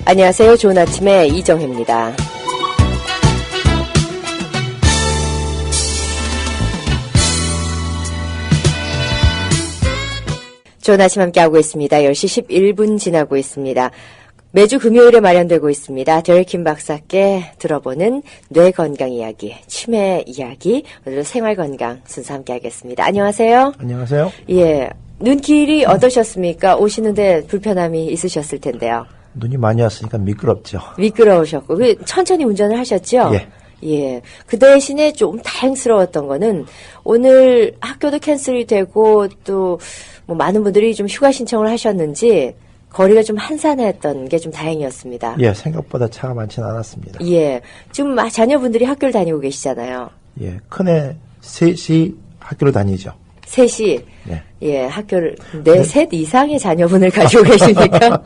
안녕하세요. 좋은 아침의 이정혜입니다. 좋은 아침 함께하고 있습니다. 10시 11분 지나고 있습니다. 매주 금요일에 마련되고 있습니다. 데릭킴 박사께 들어보는 뇌건강 이야기, 치매 이야기, 오늘은 생활건강 순서 함께하겠습니다. 안녕하세요. 안녕하세요. 예, 눈길이 어떠셨습니까? 오시는데 불편함이 있으셨을 텐데요. 눈이 많이 왔으니까 미끄럽죠. 미끄러우셨고 천천히 운전을 하셨죠? 예. 예. 그 대신에 좀 다행스러웠던 거는 오늘 학교도 캔슬이 되고 또 뭐 많은 분들이 좀 휴가 신청을 하셨는지 거리가 좀 한산했던 게 좀 다행이었습니다. 예, 생각보다 차가 많지는 않았습니다. 예. 지금 자녀분들이 학교를 다니고 계시잖아요. 예, 큰애 셋이 학교를 다니죠. 셋이 네. 예, 학교를 셋 이상의 자녀분을 가지고 계십니까?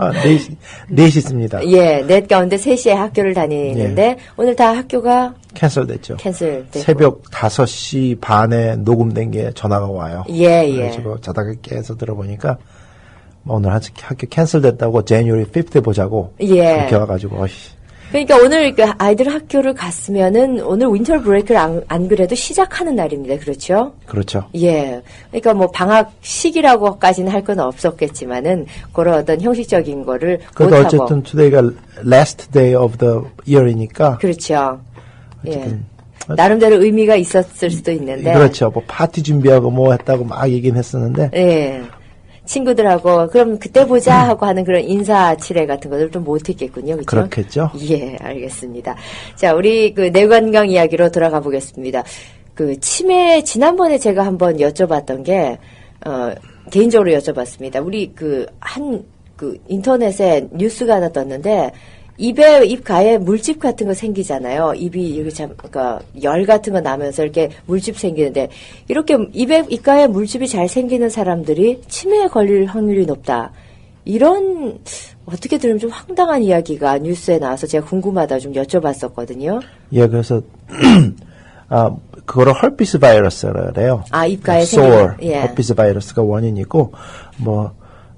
넷이 있습니다. 예, 넷 가운데 셋이 학교를 다니는데 예. 오늘 다 학교가 캔슬됐죠. 캔슬됐고. 새벽 5시 반에 녹음된 게 전화가 와요. 예, 예. 그래서 자다가 깨서 들어보니까 오늘 학교 캔슬됐다고 January 5th 보자고 예. 그렇게 와가지고 그러니까 오늘 그 아이들 학교를 갔으면은 오늘 윈터 브레이크를 안 그래도 시작하는 날입니다. 그렇죠? 그렇죠. 예. 그러니까 뭐 방학 시기라고까지는 할 건 없었겠지만은 그런 어떤 형식적인 거를 그러니까 못 하고. 어쨌든 today가 last day of the year이니까 그렇죠. 예. 어쨌든 나름대로 의미가 있었을 수도 있는데. 그렇죠. 뭐 파티 준비하고 뭐 했다고 막 얘기는 했었는데. 예. 친구들하고 그럼 그때 보자 하고 하는 그런 인사치레 같은 것을 좀 못했겠군요. 그렇죠? 그렇겠죠. 예, 알겠습니다. 자, 우리 그 뇌건강 이야기로 돌아가 보겠습니다. 그 치매 지난번에 제가 한번 여쭤봤던 게 개인적으로 여쭤봤습니다. 우리 그 인터넷에 뉴스가 하나 떴는데 입에 입가에 물집 같은 거 생기잖아요. 입이 이렇게 그러니까 열 같은 거 나면서 이렇게 물집 생기는데 이렇게 입에 입가에 물집이 잘 생기는 사람들이 치매에 걸릴 확률이 높다. 이런 어떻게 들으면 좀 황당한 이야기가 뉴스에 나와서 제가 궁금하다 좀 여쭤봤었거든요. 예, 그래서 그거를 헐피스 바이러스래요. 아, 입가에 sore, 생기는. 예. 헐피스 바이러스가 원인이고 뭐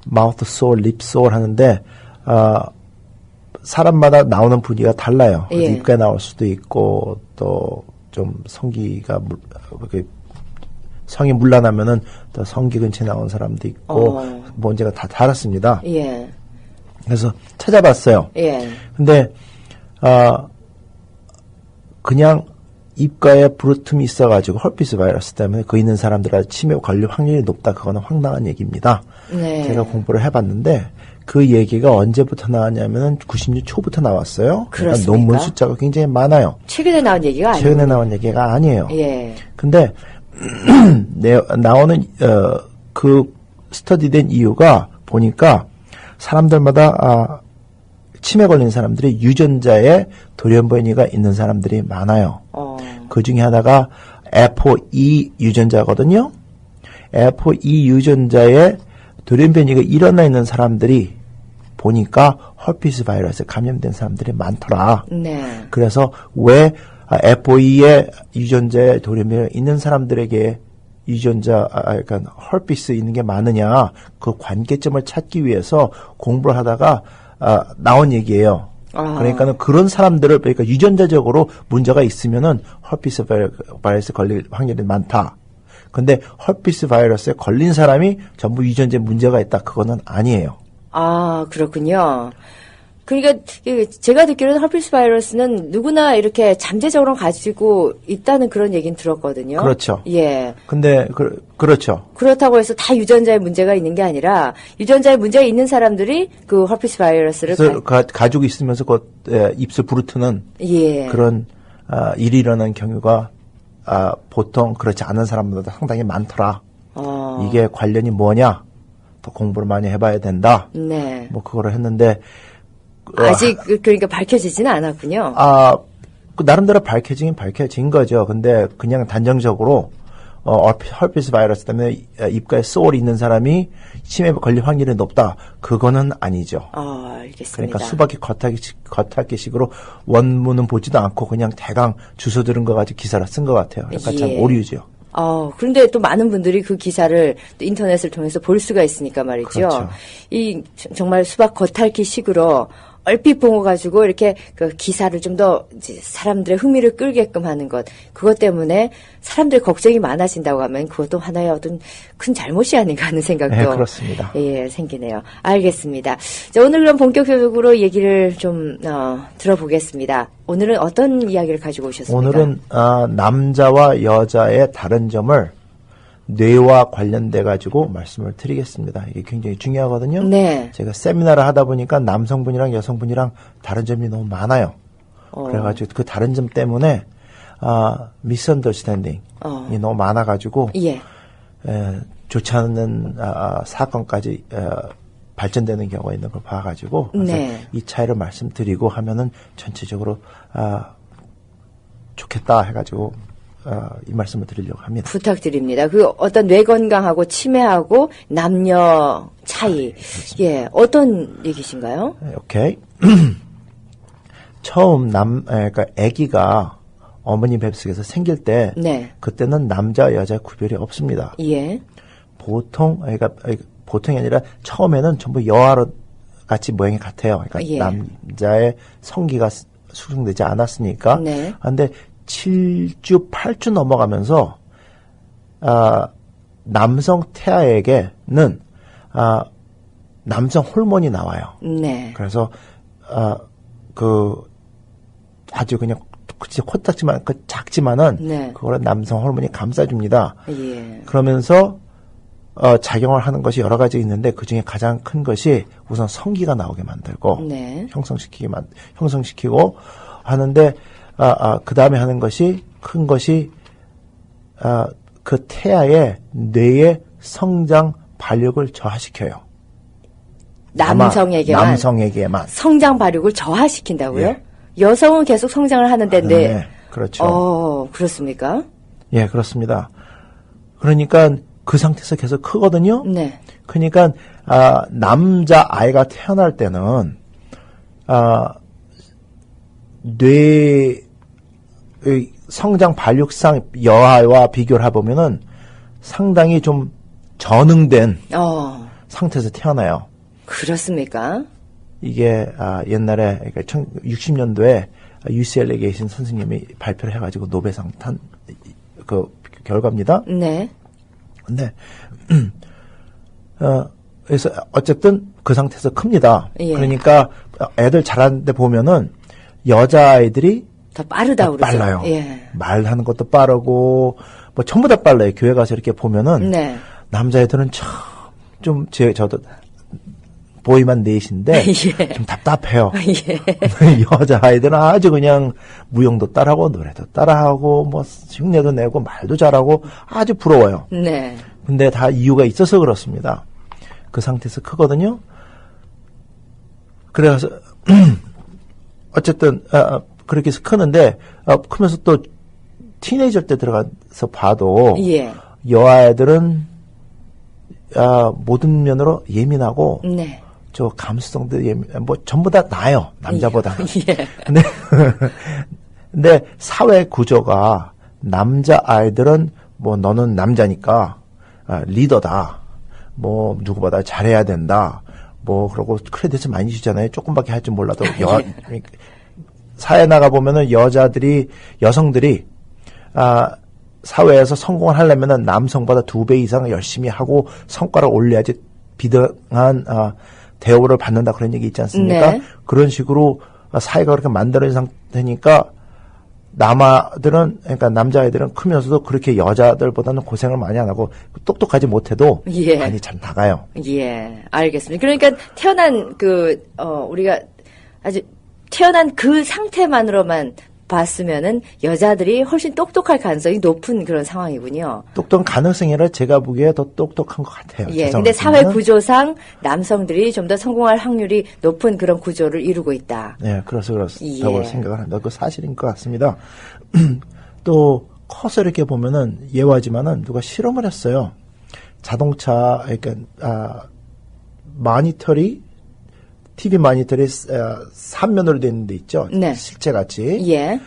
마우스 소어, 립 소어 하는데 사람마다 나오는 부위가 달라요. 그래서 예. 입가에 나올 수도 있고 또 좀 성기가 성이 물러나면은 또 성기 근처에 나온 사람도 있고 문제가 다 다릅니다. 예. 그래서 찾아봤어요. 예. 근데 그냥 입가에 부르틈이 있어가지고 헐피스 바이러스 때문에 그 있는 사람들한테 치매 걸릴 확률이 높다. 그거는 황당한 얘기입니다. 네. 제가 공부를 해봤는데 그 얘기가 언제부터 나왔냐면은 90년 초부터 나왔어요. 그러니까 그렇습니까? 논문 숫자가 굉장히 많아요. 최근에 나온 얘기가 아니에요. 최근에 나온 얘기가 아니에요. 예. 근데 나오는 그 스터디된 이유가 보니까 사람들마다 치매 걸린 사람들이 유전자에 돌연변이가 있는 사람들이 많아요. 그 중에 하나가 APOE 유전자거든요. APOE 유전자에 돌연변이가 일어나 있는 사람들이 보니까 헐피스 바이러스에 감염된 사람들이 많더라. 네. 그래서 왜 APOE의 유전자에 돌연변이가 있는 사람들에게 그러니까 헐피스 있는 게 많으냐, 그 관계점을 찾기 위해서 공부를 하다가 나온 얘기예요. 그러니까는 그런 사람들을 그러니까 유전자적으로 문제가 있으면은 헐피스 바이러스 걸릴 확률이 많다. 근데 헐피스 바이러스에 걸린 사람이 전부 유전자에 문제가 있다. 그거는 아니에요. 아, 그렇군요. 그러니까 제가 듣기로는 헐피스 바이러스는 누구나 이렇게 잠재적으로 가지고 있다는 그런 얘기는 들었거든요. 그렇죠. 예. 근데 그렇죠. 그렇다고 해서 다 유전자에 문제가 있는 게 아니라 유전자에 문제가 있는 사람들이 그 헐피스 바이러스를 가지고 있으면서 입술 부르트는 예. 그런 일이 일어나는 경우가 보통 그렇지 않은 사람보다 상당히 많더라. 이게 관련이 뭐냐? 더 공부를 많이 해봐야 된다. 네. 뭐 그거를 했는데 아직 그러니까 밝혀지지는 않았군요. 나름대로 밝혀진 거죠. 근데 그냥 단정적으로 헐피스 바이러스 때문에 입가에 쏘올이 있는 사람이 치매에 걸릴 확률이 높다. 그거는 아니죠. 알겠습니다. 그러니까 수박이 겉핥기식으로 원문은 보지도 않고 그냥 대강 주소 들은 거 가지고 기사를 쓴 것 같아요. 그러니까 참 오류죠. 그런데 또 많은 분들이 그 기사를 또 인터넷을 통해서 볼 수가 있으니까 말이죠. 그렇죠. 정말 수박 겉핥기식으로 얼핏 본 거 가지고 이렇게 그 기사를 좀 더 사람들의 흥미를 끌게끔 하는 것. 그것 때문에 사람들 걱정이 많아진다고 하면 그것도 하나의 어떤 큰 잘못이 아닌가 하는 생각도. 네, 그렇습니다. 예, 생기네요. 알겠습니다. 자, 오늘 그럼 본격적으로 얘기를 좀, 들어보겠습니다. 오늘은 어떤 이야기를 가지고 오셨습니까? 오늘은 남자와 여자의 다른 점을 뇌와 관련돼 가지고 말씀을 드리겠습니다. 이게 굉장히 중요하거든요. 네. 제가 세미나를 하다 보니까 남성분이랑 여성분이랑 다른 점이 너무 많아요. 그래가지고 그 다른 점 때문에 미스언더스탠딩이 너무 많아가지고 예. 좋지 않은 사건까지 발전되는 경우가 있는 걸 봐가지고 그래서 네. 이 차이를 말씀드리고 하면은 전체적으로 좋겠다 해가지고 이 말씀을 드리려고 합니다. 부탁드립니다. 그 어떤 뇌 건강하고 치매하고 남녀 차이. 예, 어떤 얘기신가요? 오케이. 처음 그러니까 아기가 어머니 뱃속에서 생길 때 네. 그때는 남자 여자 구별이 없습니다. 예. 그러니까 보통이 아니라 처음에는 전부 여아로 같이 모양이 같아요. 그러니까 예. 남자의 성기가 수정되지 않았으니까. 네. 그런데 7주, 8주 넘어가면서 남성 태아에게는 남성 호르몬이 나와요. 네. 그래서 아주 그냥 코딱지만 작지만은 네. 그거를 남성 호르몬이 감싸줍니다. 예. 그러면서 작용을 하는 것이 여러 가지 있는데 그 중에 가장 큰 것이 우선 성기가 나오게 만들고 네. 형성시키고 하는데 그 다음에 하는 것이 큰 것이 그 태아의 뇌의 성장 발육을 저하시켜요. 남성에게만 성장 발육을 저하시킨다고요? 예. 여성은 계속 성장을 하는데, 네. 네, 그렇죠. 그렇습니까? 예, 그렇습니다. 그러니까 그 상태에서 계속 크거든요. 네. 그러니까 남자 아이가 태어날 때는 뇌의 성장 발육상 여아와 비교를 해보면은 상당히 좀 전응된 상태에서 태어나요. 그렇습니까? 이게 옛날에 그러니까 60년도에 UCLA에 계신 선생님이 발표를 해가지고 노벨상 탄 그 결과입니다. 네. 근데 그래서 어쨌든 그 상태에서 큽니다. 예. 그러니까 애들 자라는데 보면은 여자아이들이 더 빠르다 그러죠. 빨라요. 예. 말하는 것도 빠르고 뭐 전부 다 빨라요. 교회 가서 이렇게 보면은 네. 남자애들은 좀 저도 보이만 넷인데 예. 좀 답답해요. 예. 여자아이들은 아주 그냥 무용도 따라하고 노래도 따라하고 뭐 흉내도 내고 말도 잘하고 아주 부러워요. 네. 근데 다 이유가 있어서 그렇습니다. 그 상태에서 크거든요. 그래서 어쨌든 그렇게 해서 크는데 크면서 또 티네이저 때 들어가서 봐도 예. 여아애들은 모든 면으로 예민하고 네. 저 감수성도 뭐 전부 다 나아요. 남자보다. 예. 근데 사회 구조가 남자 아이들은 뭐 너는 남자니까 리더다. 뭐 누구보다 잘해야 된다. 뭐 그러고 크레딧을 많이 주잖아요. 조금밖에 할 줄 몰라도 사회 나가 보면은 여성들이 사회에서 성공을 하려면은 남성보다 2배 이상 열심히 하고 성과를 올려야지 비등한 대우를 받는다 그런 얘기 있지 않습니까? 네. 그런 식으로 사회가 그렇게 만들어진 상태니까 그러니까 남자아이들은 크면서도 그렇게 여자들보다는 고생을 많이 안 하고 똑똑하지 못해도 예. 많이 잘 나가요. 예, 알겠습니다. 그러니까 태어난 우리가 아주 태어난 그 상태만으로만 봤으면은 여자들이 훨씬 똑똑할 가능성이 높은 그런 상황이군요. 똑똑한 가능성이라 제가 보기에 더 똑똑한 것 같아요. 예, 근데 사회 구조상 남성들이 좀 더 성공할 확률이 높은 그런 구조를 이루고 있다. 네, 그렇다고 예. 생각을 합니다. 그 사실인 것 같습니다. 또 커서 이렇게 보면은 예화지만은 누가 실험을 했어요. 자동차 그러니까 TV 모니터리 3면으로 되는 데 있죠. 네. 실제 같이. 예.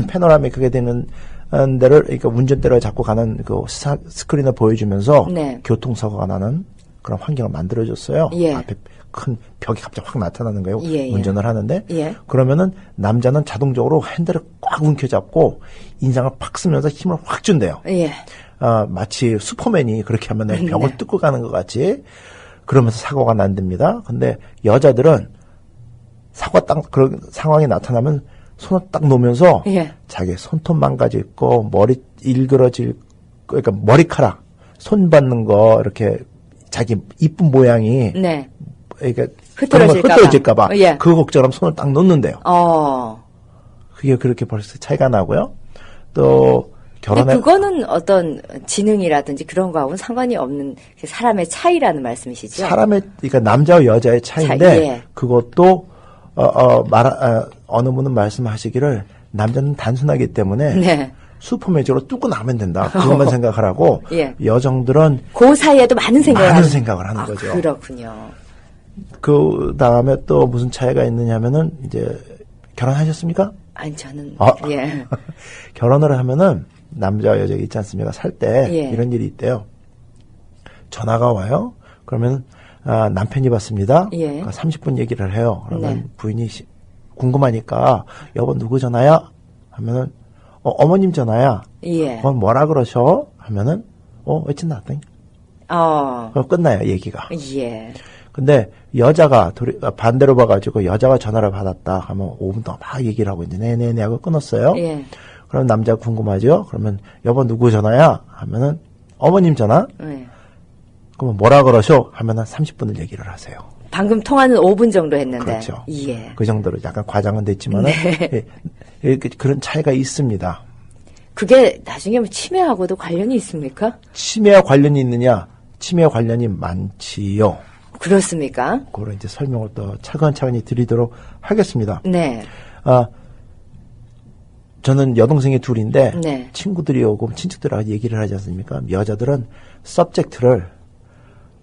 패노라믹 그게 되는 데를 그러니까 운전대를 잡고 가는 그 스크린을 보여주면서 네. 교통사고가 나는 그런 환경을 만들어줬어요. 예. 앞에 큰 벽이 갑자기 확 나타나는 거예요. 예, 예. 운전을 하는데. 예. 그러면은 남자는 자동적으로 핸들을 꽉 움켜잡고 인상을 팍 쓰면서 힘을 확 준대요. 예. 마치 슈퍼맨이 그렇게 하면 벽을 네. 뚫고 가는 것 같이 그러면서 사고가 난답니다. 근데 여자들은 사고가 딱 그런 상황이 나타나면 손을 딱 놓으면서 예. 자기 손톱 망가질 거, 머리 일그러질 거, 그러니까 머리카락, 손 받는 거 이렇게 자기 이쁜 모양이 네. 그러니까 흐트러질까 봐. 예. 그 걱정하면 손을 딱 놓는데요. 어. 그게 그렇게 벌써 차이가 나고요. 또 근데 결혼에 그거는 어떤 지능이라든지 그런 거하고는 상관이 없는 사람의 차이라는 말씀이시죠? 사람의 그러니까 남자와 여자의 차이인데 차이, 예. 그것도 어느 분은 말씀하시기를 남자는 단순하기 때문에 네. 슈퍼매직으로 뚫고 나면 된다. 그것만 생각하라고 예. 여정들은 그 사이에도 많은 생각을 많은 하는- 생각을 하는 거죠. 그렇군요. 그 다음에 또 무슨 차이가 있느냐면은 이제 결혼하셨습니까? 아니 저는 아. 예. 결혼을 하면은 남자와 여자가 있지 않습니까? 살 때 예. 이런 일이 있대요. 전화가 와요. 그러면 남편이 받습니다. 예. 그러니까 30분 얘기를 해요. 그러면 네. 부인이 궁금하니까 여보 누구 전화야? 하면은 어머님 전화야. 예. 그건 뭐라 그러셔? 하면은 it's nothing. 그럼 끝나요 얘기가. 예. 근데 여자가 반대로 봐가지고 여자가 전화를 받았다 하면 5분 동안 막 얘기를 하고 이제 네네네 하고 끊었어요. 예. 그럼 남자가 궁금하죠? 그러면 여보 누구 전화야? 하면은 어머님 전화? 예. 그러면 뭐라 그러셔? 하면은 30분을 얘기를 하세요. 방금 통화는 5분 정도 했는데. 그렇죠. 예. 그 정도로 약간 과장은 됐지만은 그런 차이가 있습니다. 그게 나중에 뭐 치매하고도 관련이 있습니까? 치매와 관련이 있느냐? 치매와 관련이 많지요. 그렇습니까? 그걸 이제 설명을 또 차근차근히 드리도록 하겠습니다. 네. 저는 여동생이 둘인데 네. 친구들이 오고 친척들하고 얘기를 하지 않습니까? 여자들은 서브젝트를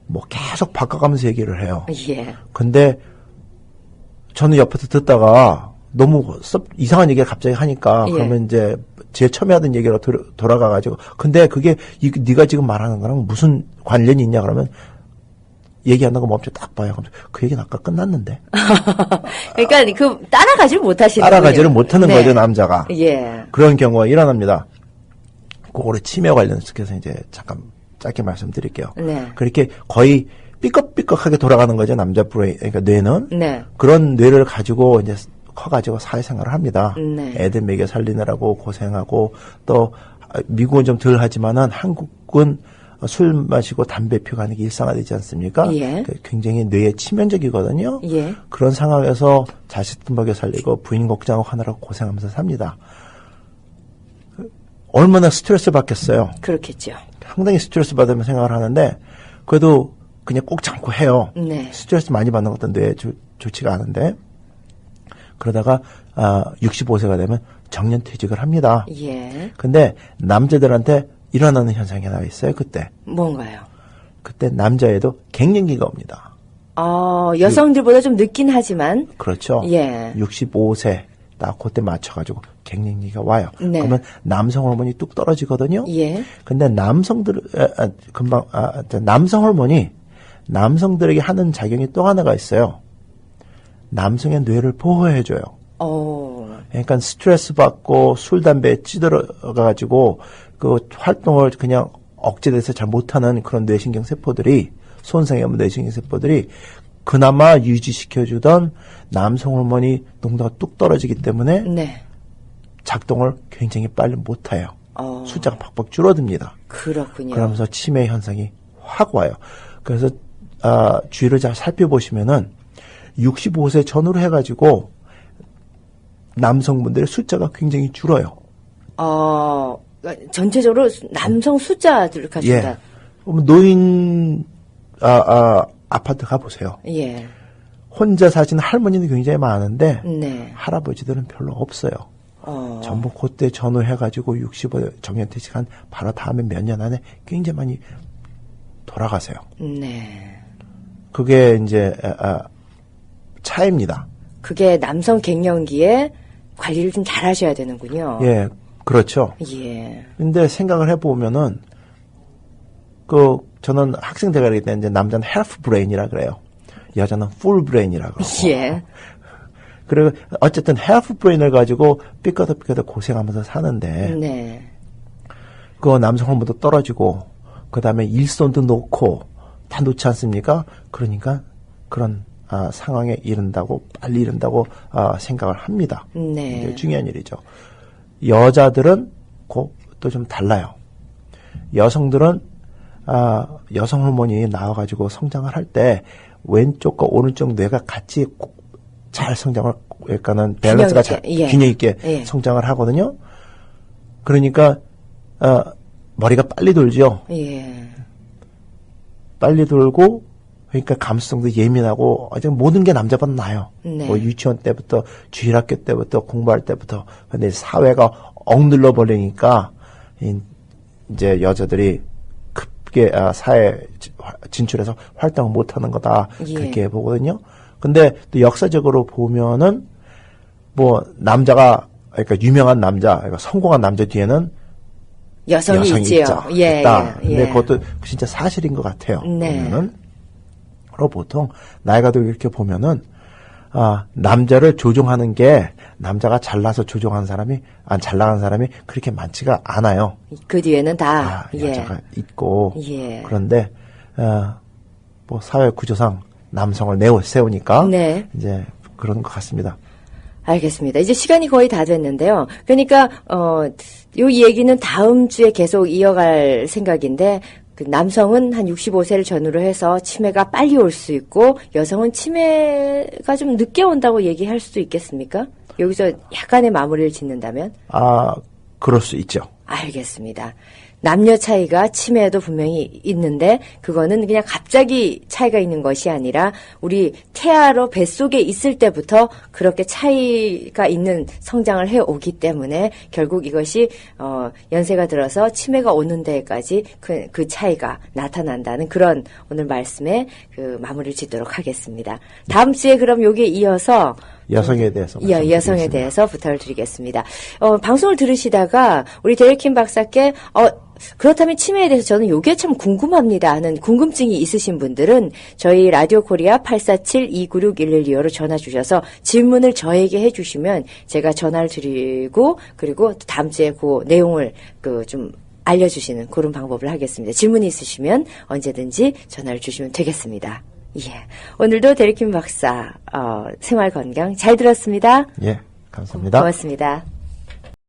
뭐 계속 바꿔가면서 얘기를 해요. 예. 근데 저는 옆에서 듣다가 너무 이상한 얘기를 갑자기 하니까 예. 그러면 이제 제일 처음에 하던 얘기로 돌아가가지고 근데 그게 네가 지금 말하는 거랑 무슨 관련이 있냐 그러면 얘기하는 거 멈춰 딱 봐요. 그 얘기는 아까 끝났는데. 그러니까 그 따라가지를 못하시는 따라가지를 못하는 네. 거죠 남자가. 예. 그런 경우가 일어납니다. 그거를 치매 관련해서 이제 잠깐 짧게 말씀드릴게요. 네. 그렇게 거의 삐걱삐걱하게 돌아가는 거죠 남자 브레인, 그러니까 뇌는. 네. 그런 뇌를 가지고 이제 커가지고 사회생활을 합니다. 네. 애들 먹여 살리느라고 고생하고 또 미국은 좀 덜 하지만은 한국은 술 마시고 담배 피우고 하는 게 일상화되지 않습니까? 예. 굉장히 뇌에 치명적이거든요. 예. 그런 상황에서 자식들 먹여 살리고 부인 걱정하고 하느라고 고생하면서 삽니다. 얼마나 스트레스 받겠어요. 그렇겠죠. 상당히 스트레스 받으면 생각을 하는데 그래도 그냥 꼭 참고 해요. 네. 스트레스 많이 받는 것도 뇌에 좋지가 않은데 그러다가 65세가 되면 정년퇴직을 합니다. 예. 근데 남자들한테 일어나는 현상이 하나 있어요. 그때 뭔가요? 남자애도 갱년기가 옵니다. 여성들보다 좀 늦긴 하지만. 그렇죠. 예. 65세 딱 그때 맞춰가지고 갱년기가 와요. 네. 그러면 남성 호르몬이 뚝 떨어지거든요. 예. 근데 남성 호르몬이 남성들에게 하는 작용이 또 하나가 있어요. 남성의 뇌를 보호해줘요. 그러니까 스트레스 받고 술, 담배에 찌들어가지고 그 활동을 그냥 억제돼서 잘 못하는 그런 뇌신경 세포들이 손상이 없는 뇌신경 세포들이 그나마 유지시켜주던 남성 호르몬이 농도가 뚝 떨어지기 때문에 네. 작동을 굉장히 빨리 못해요. 어. 숫자가 팍팍 줄어듭니다. 그렇군요. 그러면서 치매 현상이 확 와요. 그래서 주위를 잘 살펴보시면은 65세 전후로 해가지고 남성분들의 숫자가 굉장히 줄어요. 전체적으로 남성 숫자들 가진다. 예. 노인 아파트 가보세요. 예. 혼자 사시는 할머니는 굉장히 많은데 네. 할아버지들은 별로 없어요. 전부 그때 전후해가지고 65세 정년퇴직한 바로 다음에 몇 년 안에 굉장히 많이 돌아가세요. 네. 그게 이제 차이입니다. 그게 남성 갱년기에 관리를 좀 잘 하셔야 되는군요. 예, 그렇죠. 예. 근데 생각을 해보면은 저는 학생 대가리 때 이제 남자는 half brain이라 그래요. 여자는 full brain이라 그러고. 예. 그리고 어쨌든 half brain을 가지고 삐까덕 고생하면서 사는데 네. 그 남성 호르몬도 떨어지고 그다음에 일손도 놓고 다 놓지 않습니까? 그러니까 그런 상황에 빨리 이른다고 생각을 합니다. 네. 이게 중요한 일이죠. 여자들은 또 좀 달라요. 여성들은 여성 호르몬이 나와가지고 성장을 할 때 왼쪽과 오른쪽 뇌가 같이 잘 성장을, 그러니까는 밸런스가 균형 있게 예. 성장을 하거든요. 그러니까 머리가 빨리 돌죠. 예. 빨리 돌고, 그러니까 감수성도 예민하고 모든 게 남자보다 나아요. 네. 뭐 유치원 때부터 주일학교 때부터 공부할 때부터. 근데 사회가 억눌러 버리니까 이제 여자들이 급게 사회 진출해서 활동을 못하는 거다. 예. 그렇게 보거든요. 근데 또 역사적으로 보면은 뭐 남자가 그러니까 유명한 남자, 그러니까 성공한 남자 뒤에는 여성이 있지요. 예. 있다. 예. 근데 그것도 진짜 사실인 것 같아요. 네. 보면은 그리고 보통 나이가 들고 이렇게 보면은 남자를 조종하는 게 남자가 잘나서 조종하는 사람이 잘 나가는 사람이 그렇게 많지가 않아요. 그 뒤에는 다 여자가 있고 예. 그런데 뭐 사회 구조상 남성을 세우니까 네. 이제 그런 것 같습니다. 알겠습니다. 이제 시간이 거의 다 됐는데요. 그러니까 요 얘기는 다음 주에 계속 이어갈 생각인데 그 남성은 한 65세를 전후로 해서 치매가 빨리 올 수 있고 여성은 치매가 좀 늦게 온다고 얘기할 수도 있겠습니까? 여기서 약간의 마무리를 짓는다면? 그럴 수 있죠. 알겠습니다. 남녀 차이가 치매에도 분명히 있는데 그거는 그냥 갑자기 차이가 있는 것이 아니라 우리 태아로 뱃속에 있을 때부터 그렇게 차이가 있는 성장을 해오기 때문에 결국 이것이 연세가 들어서 치매가 오는 데까지 그 차이가 나타난다는 그런 오늘 말씀에 그 마무리를 짓도록 하겠습니다. 다음 주에 그럼 여기에 이어서 여성에 대해서 여성에 대해서 부탁을 드리겠습니다. 방송을 들으시다가 우리 데레킴 박사께 그렇다면 치매에 대해서 저는 요게 참 궁금합니다 하는 궁금증이 있으신 분들은 저희 라디오 코리아 847-296-1125로 전화 주셔서 질문을 저에게 해주시면 제가 전화를 드리고 그리고 다음 주에 그 내용을 좀 알려주시는 그런 방법을 하겠습니다. 질문이 있으시면 언제든지 전화를 주시면 되겠습니다. 예. 오늘도 데레킴 박사 생활 건강 잘 들었습니다. 예, 감사합니다. 고맙습니다.